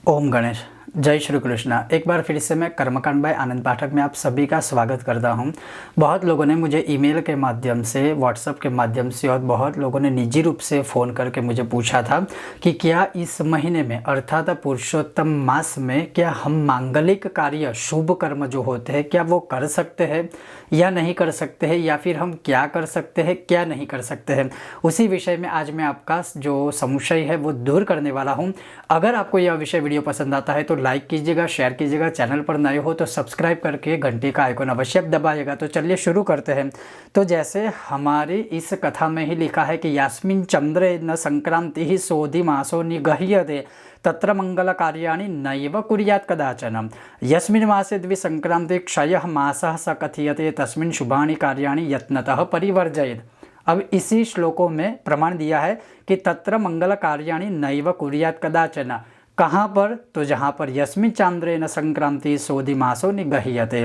ओम गणेश, जय श्री कृष्णा। एक बार फिर से मैं कर्मकांड बाय आनंद पाठक में आप सभी का स्वागत करता हूं। बहुत लोगों ने मुझे ईमेल के माध्यम से, व्हाट्सएप के माध्यम से और बहुत लोगों ने निजी रूप से फ़ोन करके मुझे पूछा था कि क्या इस महीने में अर्थात पुरुषोत्तम मास में क्या हम मांगलिक कार्य, शुभ कर्म जो होते हैं, क्या वो कर सकते हैं या नहीं कर सकते हैं, या फिर हम क्या कर सकते हैं क्या नहीं कर सकते हैं। उसी विषय में आज मैं आपका जो संशय है वो दूर करने वाला हूँ। अगर आपको यह विषय वीडियो पसंद आता है तो लाइक कीजिएगा, शेयर कीजिएगा, चैनल पर नए हो तो सब्सक्राइब करके घंटी का आइकन अवश्य दबाइएगा। तो चलिए शुरू करते हैं। तो जैसे हमारी इस कथा में ही लिखा है कि यास्मिन चंद्रे न संक्रांति ही सोधि मासो निगह्यते तत्र मंगल कार्याणि नैव कुर्यात् कदाचन यस्मिन् मासे द्विसंक्रांति क्षयः मासः स कथयते तस्मिन् शुभानि कार्याणि यत्नतः परिवर्जयेत्। अब इसी श्लोकों में प्रमाण दिया है कि तत्र मंगल कार्याणि नैव कुर्यात् कदाचन। कहाँ पर? तो जहाँ पर यस्मिन् चांद्रेन संक्रांति सोधि मासो निगह्यते।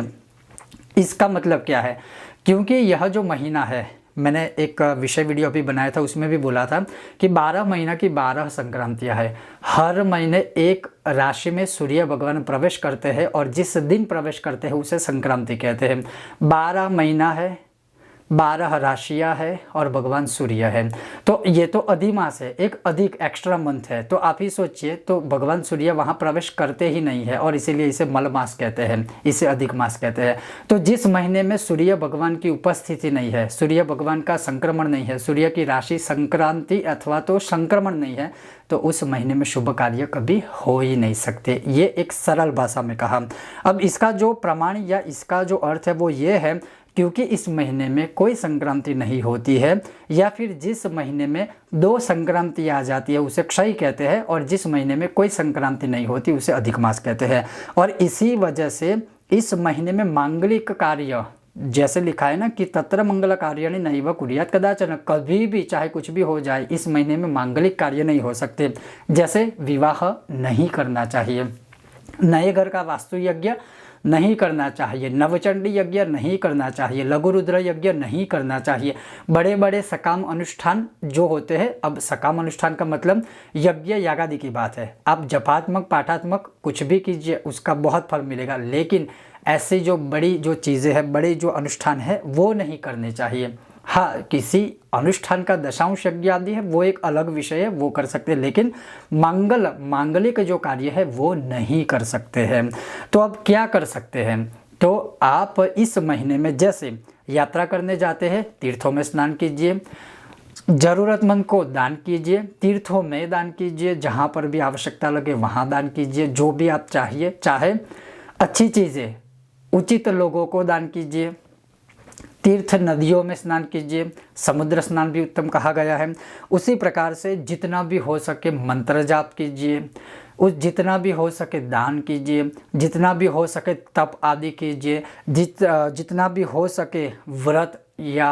इसका मतलब क्या है? क्योंकि यह जो महीना है, मैंने एक विषय वीडियो अभी बनाया था, उसमें भी बोला था कि 12 महीना की 12 संक्रांतियाँ हैं। हर महीने एक राशि में सूर्य भगवान प्रवेश करते हैं और जिस दिन प्रवेश करते हैं उसे संक्रांति कहते हैं। 12 महीना है, 12 राशियाँ है और भगवान सूर्य है। तो ये तो अधिमास है, एक अधिक एक्स्ट्रा मंथ है। तो आप ही सोचिए, तो भगवान सूर्य वहाँ प्रवेश करते ही नहीं है और इसीलिए इसे मल मास कहते हैं, इसे अधिक मास कहते हैं। तो जिस महीने में सूर्य भगवान की उपस्थिति नहीं है, सूर्य भगवान का संक्रमण नहीं है, सूर्य की राशि संक्रांति अथवा तो संक्रमण नहीं है, तो उस महीने में शुभ कार्य कभी हो ही नहीं सकते। ये एक सरल भाषा में कहा। अब इसका जो प्रमाण या इसका जो अर्थ है वो ये है, क्योंकि इस महीने में कोई संक्रांति नहीं होती है, या फिर जिस महीने में 2 संक्रांति आ जाती है उसे क्षय कहते हैं, और जिस महीने में कोई संक्रांति नहीं होती उसे अधिक मास कहते हैं। और इसी वजह से इस महीने में मांगलिक कार्य, जैसे लिखा है ना कि तत्र मंगल कार्याणि नैव कुर्यात् कदाचन, कभी भी चाहे कुछ भी हो जाए इस महीने में मांगलिक कार्य नहीं हो सकते। जैसे विवाह नहीं करना चाहिए, नए घर का वास्तु यज्ञ नहीं करना चाहिए, नवचंडी यज्ञ नहीं करना चाहिए, लघु रुद्र यज्ञ नहीं करना चाहिए, बड़े बड़े सकाम अनुष्ठान जो होते हैं। अब सकाम अनुष्ठान का मतलब यज्ञ यागादि की बात है। आप जपात्मक पाठात्मक कुछ भी कीजिए, उसका बहुत फल मिलेगा, लेकिन ऐसी जो बड़ी जो चीज़ें हैं, बड़े जो अनुष्ठान है वो नहीं करने चाहिए। हाँ, किसी अनुष्ठान का दशांश यज्ञ आदि है वो एक अलग विषय है, वो कर सकते हैं, लेकिन मांगलिक जो कार्य है वो नहीं कर सकते हैं। तो अब क्या कर सकते हैं? तो आप इस महीने में जैसे यात्रा करने जाते हैं, तीर्थों में स्नान कीजिए, ज़रूरतमंद को दान कीजिए, तीर्थों में दान कीजिए, जहाँ पर भी आवश्यकता लगे वहाँ दान कीजिए, जो भी आप चाहे अच्छी चीज़ें उचित लोगों को दान कीजिए, तीर्थ नदियों में स्नान कीजिए, समुद्र स्नान भी उत्तम कहा गया है। उसी प्रकार से जितना भी हो सके मंत्र जाप कीजिए, जितना भी हो सके दान कीजिए, जितना भी हो सके तप आदि कीजिए, जितना भी हो सके व्रत या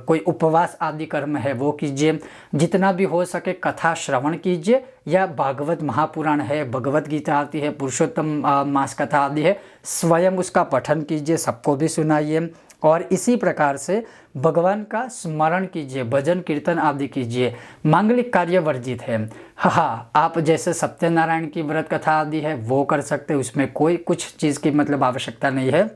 कोई उपवास आदि कर्म है वो कीजिए, जितना भी हो सके कथा श्रवण कीजिए, या भागवत महापुराण है, भगवत गीता आती है, पुरुषोत्तम मास कथा आदि है, स्वयं उसका पठन कीजिए, सबको भी सुनाइए। और इसी प्रकार से भगवान का स्मरण कीजिए, भजन कीर्तन आदि कीजिए। मांगलिक कार्य वर्जित है। हाँ, आप जैसे सत्यनारायण की व्रत कथा आदि है वो कर सकते हैं, उसमें कोई कुछ चीज़ की मतलब आवश्यकता नहीं है।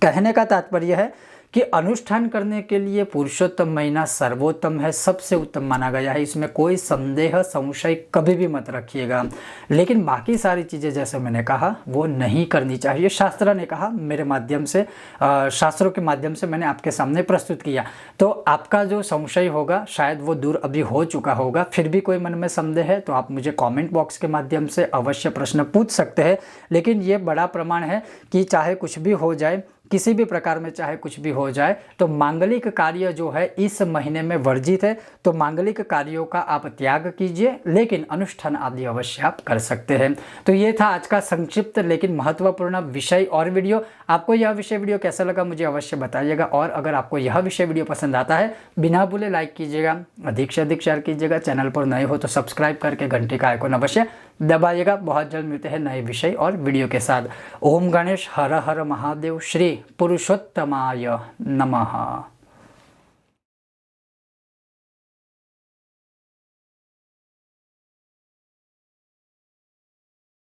कहने का तात्पर्य है कि अनुष्ठान करने के लिए पुरुषोत्तम महीना सर्वोत्तम है, सबसे उत्तम माना गया है, इसमें कोई संदेह संशय कभी भी मत रखिएगा। लेकिन बाकी सारी चीज़ें जैसे मैंने कहा वो नहीं करनी चाहिए। शास्त्र ने कहा, मेरे माध्यम से शास्त्रों के माध्यम से मैंने आपके सामने प्रस्तुत किया। तो आपका जो संशय होगा शायद वो दूर अभी हो चुका होगा। फिर भी कोई मन में संदेह है तो आप मुझे कॉमेंट बॉक्स के माध्यम से अवश्य प्रश्न पूछ सकते हैं। लेकिन ये बड़ा प्रमाण है कि चाहे कुछ भी हो जाए, किसी भी प्रकार में चाहे कुछ भी हो जाए, तो मांगलिक कार्य जो है इस महीने में वर्जित है। तो मांगलिक कार्यों का आप त्याग कीजिए, लेकिन अनुष्ठान आदि अवश्य आप कर सकते हैं। तो ये था आज का संक्षिप्त लेकिन महत्वपूर्ण विषय और वीडियो। आपको यह विषय वीडियो कैसा लगा मुझे अवश्य बताइएगा, और अगर आपको यह विषय वीडियो पसंद आता है बिना भूले लाइक कीजिएगा, अधिक से अधिक शेयर कीजिएगा, चैनल पर नए हो तो सब्सक्राइब करके घंटे का आइकन अवश्य दबाइएगा। बहुत जल्द मिलते हैं नए विषय और वीडियो के साथ। ओम गणेश, हर हर महादेव, श्री पुरुषोत्तमाय नमः।